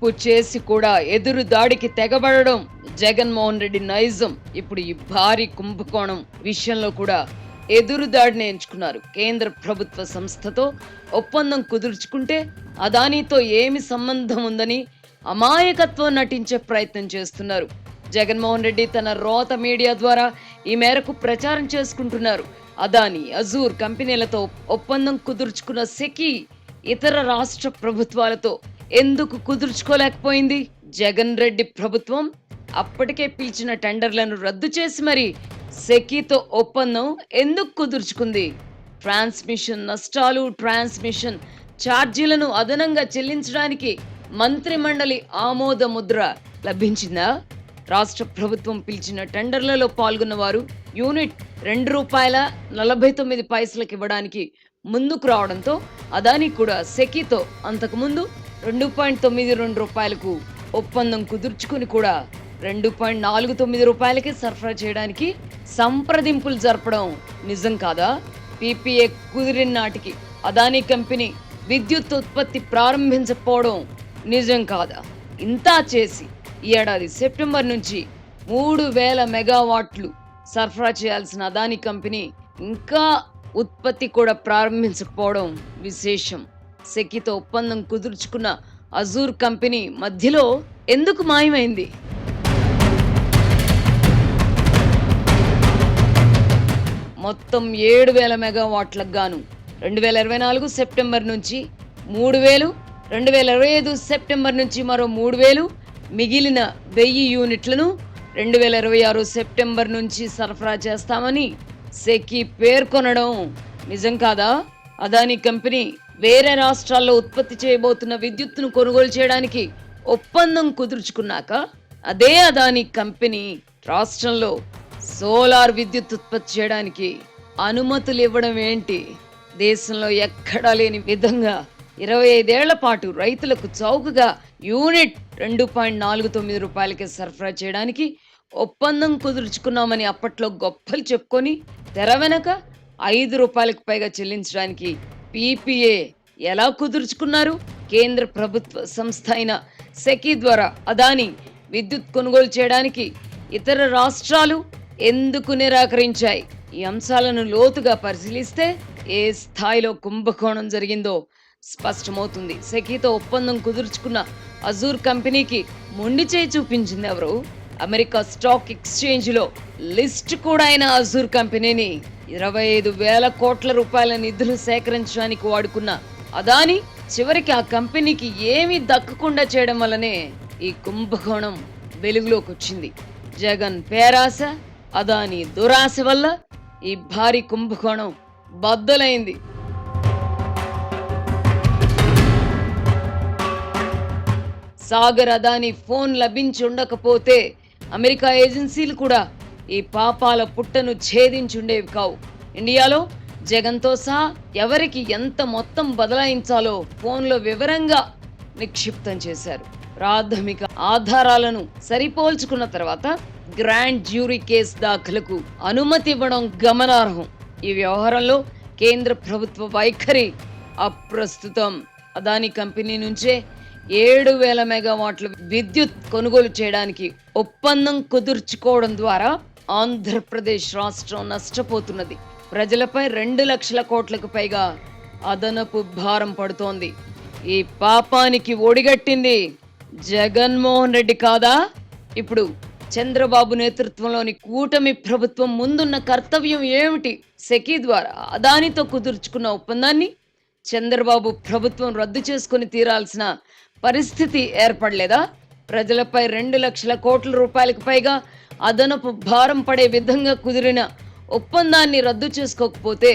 చంద్రబాబు చేసి కూడా ఎదురు దాడికి తెగబడడం జగన్మోహన్ రెడ్డి నైజం. ఇప్పుడు ఈ భారీ కుంభకోణం విషయంలో కూడా ఎదురు దాడిని ఎంచుకున్నారు. కేంద్ర ప్రభుత్వ సంస్థతో ఒప్పందం కుదుర్చుకుంటే అదానీతో ఏమి సంబంధం ఉందని అమాయకత్వం నటించే ప్రయత్నం చేస్తున్నారు. జగన్మోహన్ రెడ్డి తన రోత మీడియా ద్వారా ఈ మేరకు ప్రచారం చేసుకుంటున్నారు. అదానీ, అజూర్ కంపెనీలతో ఒప్పందం కుదుర్చుకున్న సెకీ ఇతర రాష్ట్ర ప్రభుత్వాలతో ఎందుకు కుదుర్చుకోలేకపోయింది? జగన్ రెడ్డి ప్రభుత్వం అప్పటికే పిలిచిన టెండర్లను రద్దు చేసి మరి సెకీతో ఒప్పందం ఎందుకు కుదుర్చుకుంది? ట్రాన్స్మిషన్ నష్టాలు, ట్రాన్స్మిషన్ ఛార్జీలను అదనంగా చెల్లించడానికి మంత్రి మండలి ఆమోద ముద్ర లభించిందా? రాష్ట్ర ప్రభుత్వం పిలిచిన టెండర్లలో పాల్గొన్న వారు యూనిట్ ₹2.49 ఇవ్వడానికి ముందుకు రావడంతో అదానీ కూడా సెకీతో అంతకుముందు ₹2.92 ఒప్పందం కుదుర్చుకుని కూడా ₹2.49 సరఫరా చేయడానికి సంప్రదింపులు జరపడం నిజం కాదా? పీపీఏ కుదిరిన నాటికి అదానీ కంపెనీ విద్యుత్ ఉత్పత్తి ప్రారంభించకపోవడం నిజం కాదా? ఇంతా చేసి ఈ ఏడాది సెప్టెంబర్ నుంచి 3000 మెగావాట్లు సరఫరా చేయాల్సిన అదానీ కంపెనీ ఇంకా ఉత్పత్తి కూడా ప్రారంభించకపోవడం విశేషం. సెకీతో ఒప్పందం కుదుర్చుకున్న అజూర్ కంపెనీ మధ్యలో ఎందుకు మాయమైంది? మొత్తం 7000 మెగావాట్లకు గాను 2024 సెప్టెంబర్ నుంచి 3000, 2025 సెప్టెంబర్ నుంచి మరో 3000, మిగిలిన 1000 యూనిట్లను 2026 సెప్టెంబర్ నుంచి సరఫరా చేస్తామని సెకీ పేర్కొనడం నిజం కాదా? అదానీ కంపెనీ వేరే రాష్ట్రాల్లో ఉత్పత్తి చేయబోతున్న విద్యుత్తును కొనుగోలు చేయడానికి ఒప్పందం కుదుర్చుకున్నాక అదే అదానీ కంపెనీ రాష్ట్రంలో సోలార్ విద్యుత్ ఉత్పత్తి చేయడానికి అనుమతులు ఇవ్వడం ఏంటి? దేశంలో ఎక్కడా లేని విధంగా 25 ఏళ్ల పాటు రైతులకు చౌకగా యూనిట్ ₹2.49 సరఫరా చేయడానికి ఒప్పందం కుదుర్చుకున్నామని అప్పట్లో గొప్పలు చెప్పుకొని తెర వెనక ₹5 పైగా చెల్లించడానికి పీపీఏ ఎలా కుదుర్చుకున్నారు? కేంద్ర ప్రభుత్వ సంస్థ అయిన సెకీ ద్వారా అదానీ విద్యుత్ కొనుగోలు చేయడానికి ఇతర రాష్ట్రాలు ఎందుకు నిరాకరించాయి? ఈ అంశాలను లోతుగా పరిశీలిస్తే ఏ స్థాయిలో కుంభకోణం జరిగిందో స్పష్టమవుతుంది. సెకీతో ఒప్పందం కుదుర్చుకున్న అజూర్ కంపెనీకి మొండి చేయి చూపించింది ఎవరు? అమెరికా స్టాక్ ఎక్స్చేంజ్ లో లిస్ట్ కూడా అయిన అజూర్ కంపెనీని 25,000 కోట్ల రూపాయల నిధులు సేకరించడానికి వాడుకున్న అదానీ చివరికి ఆ కంపెనీకి ఏమీ దక్కకుండా చేయడం వల్లనే ఈ కుంభకోణం వెలుగులోకి వచ్చింది. జగన్ పేరాస, అదానీ దురాశ వల్ల ఈ భారీ కుంభకోణం బద్దలైంది. సాగర్ అదానీ ఫోన్ లభించి ఉండకపోతే అమెరికా ఏజెన్సీలు కూడా ఈ పాపాల పుట్టను ఛేదించుండేవి కావు. ఇండియాలో జగన్తో సహా ఎవరికి ఎంత మొత్తం బదలాయించాలో ఫోన్లో వివరంగా నిక్షిప్తం చేశారు. ప్రాథమిక ఆధారాలను సరిపోల్చుకున్న తర్వాత గ్రాండ్ జ్యూరీ కేసు దాఖలకు అనుమతి ఇవ్వడం గమనార్హం. ఈ వ్యవహారంలో కేంద్ర ప్రభుత్వ వైఖరి అప్రస్తుతం. అదానీ కంపెనీ నుంచే 7,000 మెగావాట్ల విద్యుత్ కొనుగోలు చేయడానికి ఒప్పందం కుదుర్చుకోవడం ద్వారా ఆంధ్రప్రదేశ్ రాష్ట్రం నష్టపోతున్నది. ప్రజలపై 2 లక్షల కోట్లకు పైగా అదనపు భారం పడుతోంది. ఈ పాపానికి ఒడిగట్టింది జగన్మోహన్ రెడ్డి కాదా? ఇప్పుడు చంద్రబాబు నేతృత్వంలోని కూటమి ప్రభుత్వం ముందున్న కర్తవ్యం ఏమిటి? సెకీ ద్వారా అదానీతో కుదుర్చుకున్న ఒప్పందాన్ని చంద్రబాబు ప్రభుత్వం రద్దు చేసుకుని తీరాల్సిన పరిస్థితి ఏర్పడలేదా? ప్రజలపై 2 లక్షల కోట్ల రూపాయలకు పైగా అదనపు భారం పడే విధంగా కుదిరిన ఒప్పందాన్ని రద్దు చేసుకోకపోతే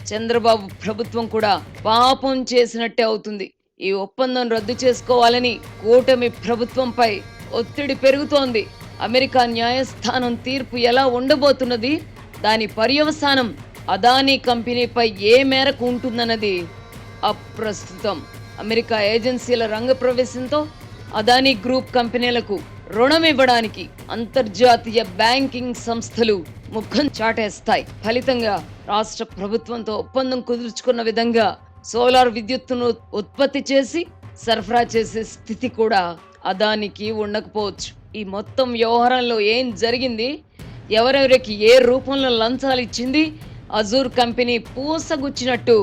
చంద్రబాబు ప్రభుత్వం కూడా పాపం చేసినట్టే అవుతుంది. ఈ ఒప్పందం రద్దు చేసుకోవాలని కూటమి ప్రభుత్వంపై ఒత్తిడి పెరుగుతోంది. అమెరికా న్యాయస్థానం తీర్పు ఎలా ఉండబోతున్నది? దాని పర్యవసానం అదానీ కంపెనీపై ఏ మేరకు ఉంటుందన్నది అప్రస్తుతం. అమెరికా ఏజెన్సీల రంగ ప్రవేశంతో అదానీ గ్రూప్ కంపెనీలకు రుణం ఇవ్వడానికి అంతర్జాతీయ బ్యాంకింగ్ సంస్థలు ముఖం చాటేస్తాయి. ఫలితంగా రాష్ట్ర ప్రభుత్వంతో ఒప్పందం కుదుర్చుకున్న విధంగా సోలార్ విద్యుత్తును ఉత్పత్తి చేసి సరఫరా చేసే స్థితి కూడా అదానికి ఉండకపోవచ్చు. ఈ మొత్తం వ్యవహారంలో ఏం జరిగింది, ఎవరెవరికి ఏ రూపంలో లంచాలు ఇచ్చింది, అజూర్ కంపెనీ పూసగుచ్చినట్టు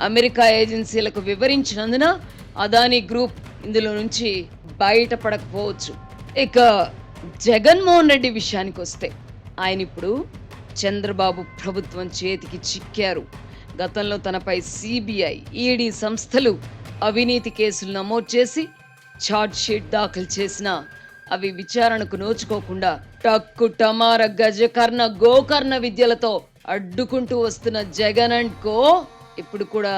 అమెరికా ఏజెన్సీలకు వివరించినందున అదానీ గ్రూప్ ఇందులో నుంచి బయటపడకపోవచ్చు. ఇక జగన్మోహన్ రెడ్డి విషయానికి వస్తే, ఆయన ఇప్పుడు చంద్రబాబు ప్రభుత్వం చేతికి చిక్కారు. గతంలో తనపై సిబిఐ, ఈడీ సంస్థలు అవినీతి కేసులు నమోదు చేసి ఛార్జ్ షీట్ దాఖలు చేసినా అవి విచారణకు నోచుకోకుండా టక్కు టమార గజకర్ణ గోకర్ణ విద్యలతో అడ్డుకుంటూ వస్తున్న జగన్ అండ్ కో ఇప్పుడు కూడా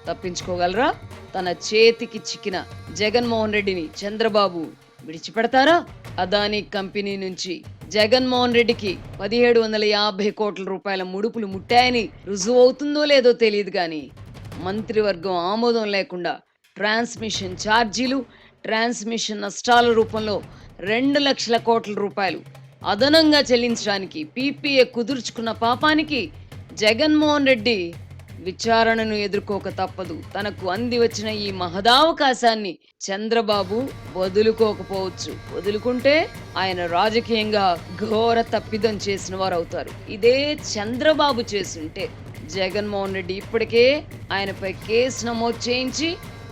తప్పించుకోగలరా? తన చేతికి చిక్కిన జగన్మోహన్ రెడ్డిని చంద్రబాబు విడిచిపెడతారా? అదానీ కంపెనీ నుంచి జగన్మోహన్ రెడ్డికి 1750 కోట్ల రూపాయల ముడుపులు ముట్టాయని రుజువు అవుతుందో లేదో తెలియదు కానీ మంత్రివర్గం ఆమోదం లేకుండా ట్రాన్స్మిషన్ ఛార్జీలు, ట్రాన్స్మిషన్ నష్టాల రూపంలో 2 లక్షల కోట్ల రూపాయలు అదనంగా చెల్లించడానికి పీపీఏ కుదుర్చుకున్న పాపానికి జగన్మోహన్ రెడ్డి విచారణను ఎదుర్కోక తప్పదు. తనకు అంది వచ్చిన ఈ మహదావకాశాన్ని చంద్రబాబు వదులుకోకపోవచ్చు. వదులుకుంటే ఆయన రాజకీయంగా ఘోర తప్పిదం చేసిన వారు అవుతారు. ఇదే చంద్రబాబు చేస్తుంటే జగన్మోహన్ రెడ్డి ఇప్పటికే ఆయనపై కేసు నమోదు చేయించి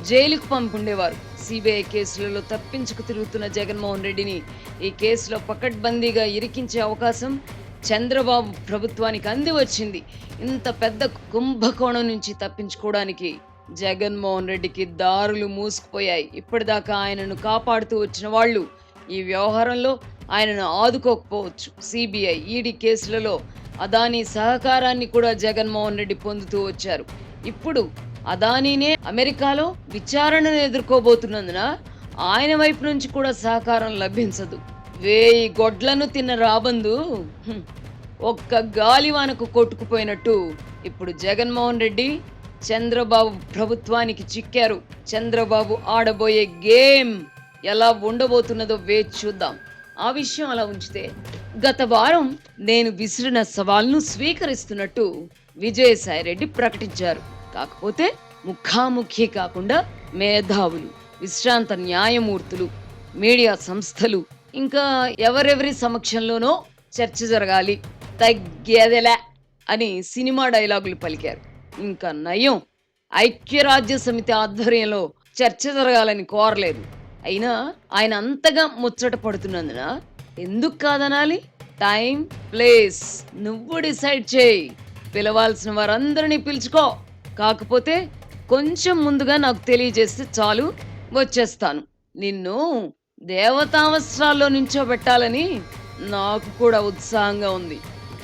జైలుకు పంపుండేవారు. సిబిఐ కేసులలో తప్పించుకు తిరుగుతున్న జగన్మోహన్ రెడ్డిని ఈ కేసులో పకడ్బందీగా ఇరికించే అవకాశం చంద్రబాబు ప్రభుత్వానికి అంది వచ్చింది. ఇంత పెద్ద కుంభకోణం నుంచి తప్పించుకోవడానికి జగన్మోహన్ రెడ్డికి దారులు మూసుకుపోయాయి. ఇప్పటిదాకా ఆయనను కాపాడుతూ వచ్చిన వాళ్ళు ఈ వ్యవహారంలో ఆయనను ఆదుకోకపోవచ్చు. సిబిఐ, ఈడీ కేసులలో అదానీ సహకారాన్ని కూడా జగన్మోహన్ రెడ్డి పొందుతూ వచ్చారు. ఇప్పుడు అదానీనే అమెరికాలో విచారణను ఎదుర్కోబోతున్నందున ఆయన వైపు నుంచి కూడా సహకారం లభించదు. 1000 గొడ్లను తిన్న రాబందు ఒక్క గాలివానకు కొట్టుకుపోయినట్టు ఇప్పుడు జగన్మోహన్ రెడ్డి చంద్రబాబు ప్రభుత్వానికి చిక్కారు. చంద్రబాబు ఆడబోయే గేమ్ ఎలా ఉండబోతున్నదో వేచి చూద్దాం. ఆ విషయం అలా ఉంచితే, గత వారం నేను విసిరిన సవాల్ను స్వీకరిస్తున్నట్టు విజయసాయిరెడ్డి ప్రకటించారు. కాకపోతే ముఖాముఖి కాకుండా మేధావులు, విశ్రాంత న్యాయమూర్తులు, మీడియా సంస్థలు, ఇంకా ఎవరెవరి సమక్షంలోనో చర్చ జరగాలి, తగ్గేదెలా అని సినిమా డైలాగులు పలికారు. ఇంకా నయం, ఐక్యరాజ్య సమితి ఆధ్వర్యంలో చర్చ జరగాలని కోరలేదు. అయినా ఆయన అంతగా ముచ్చట పడుతున్నందున ఎందుకు కాదనాలి? టైం, ప్లేస్ నువ్వు డిసైడ్ చేయి. పిలవాల్సిన వారందరినీ పిలుచుకో. కాకపోతే కొంచెం ముందుగా నాకు తెలియజేస్తే చాలు, వచ్చేస్తాను. నిన్ను దేవతావస్త్రాల్లో నించోబెట్టాలని నాకు కూడా ఉత్సాహంగా ఉంది.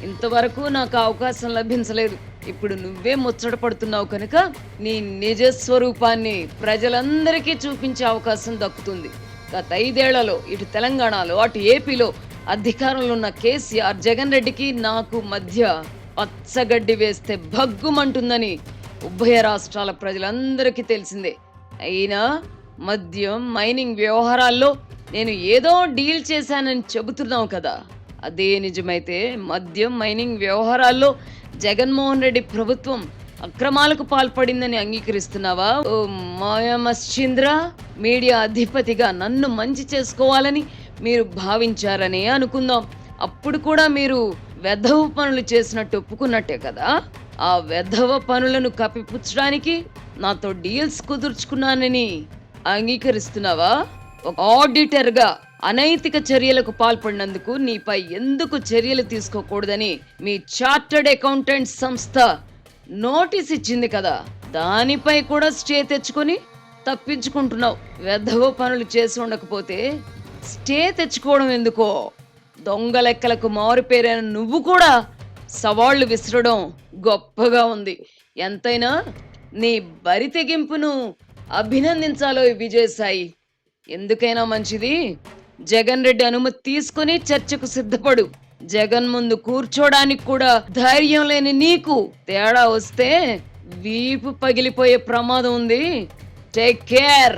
ఇంతవరకు నాకు అవకాశం లభించలేదు. ఇప్పుడు నువ్వే ముచ్చట పడుతున్నావు కనుక నీ నిజ స్వరూపాన్ని ప్రజలందరికీ చూపించే అవకాశం దక్కుతుంది. గత 5 ఏళ్లలో ఇటు తెలంగాణలో అటు ఏపీలో అధికారంలో ఉన్న కేసీఆర్, జగన్ రెడ్డికి నాకు మధ్య పచ్చగడ్డి వేస్తే భగ్గుమంటుందని ఉభయ రాష్ట్రాల ప్రజలందరికీ తెలిసిందే. అయినా మద్యం, మైనింగ్ వ్యవహారాల్లో నేను ఏదో డీల్ చేశానని చెబుతున్నావు కదా, అదే నిజమైతే మద్యం, మైనింగ్ వ్యవహారాల్లో జగన్మోహన్ రెడ్డి ప్రభుత్వం అక్రమాలకు పాల్పడిందని అంగీకరిస్తున్నావా? ఓ మాయమశ్చింద్ర, మీడియా అధిపతిగా నన్ను మంచి చేసుకోవాలని మీరు భావించారనే అనుకుందాం. అప్పుడు కూడా మీరు వెధవ పనులు చేసినట్టు ఒప్పుకున్నట్టే కదా. ఆ వెధవ పనులను కప్పిపుచ్చడానికి నాతో డీల్స్ కుదుర్చుకున్నానని అంగీకరిస్తున్నావా? ఒక ఆడిటర్గా అనైతిక చర్యలకు పాల్పడినందుకు నీపై ఎందుకు చర్యలు తీసుకోకూడదని మీ చార్టర్డ్ అకౌంటెంట్ సంస్థ నోటీస్ ఇచ్చింది కదా, దానిపై కూడా స్టే తెచ్చుకొని తప్పించుకుంటున్నావు. వెధవ పనులు చేసి ఉండకపోతే స్టే తెచ్చుకోవడం ఎందుకో? దొంగ లెక్కలకు మారుపేరైన నువ్వు కూడా సవాళ్లు విసరడం గొప్పగా ఉంది. ఎంతైనా నీ బరి తెగింపును అభినందించాలో విజయసాయి. ఎందుకైనా మంచిది, జగన్ రెడ్డి అనుమతి తీసుకుని చర్చకు సిద్ధపడు. జగన్ ముందు కూర్చోడానికి కూడా ధైర్యం లేని నీకు తేడా వస్తే వీపు పగిలిపోయే ప్రమాదం ఉంది. Take care.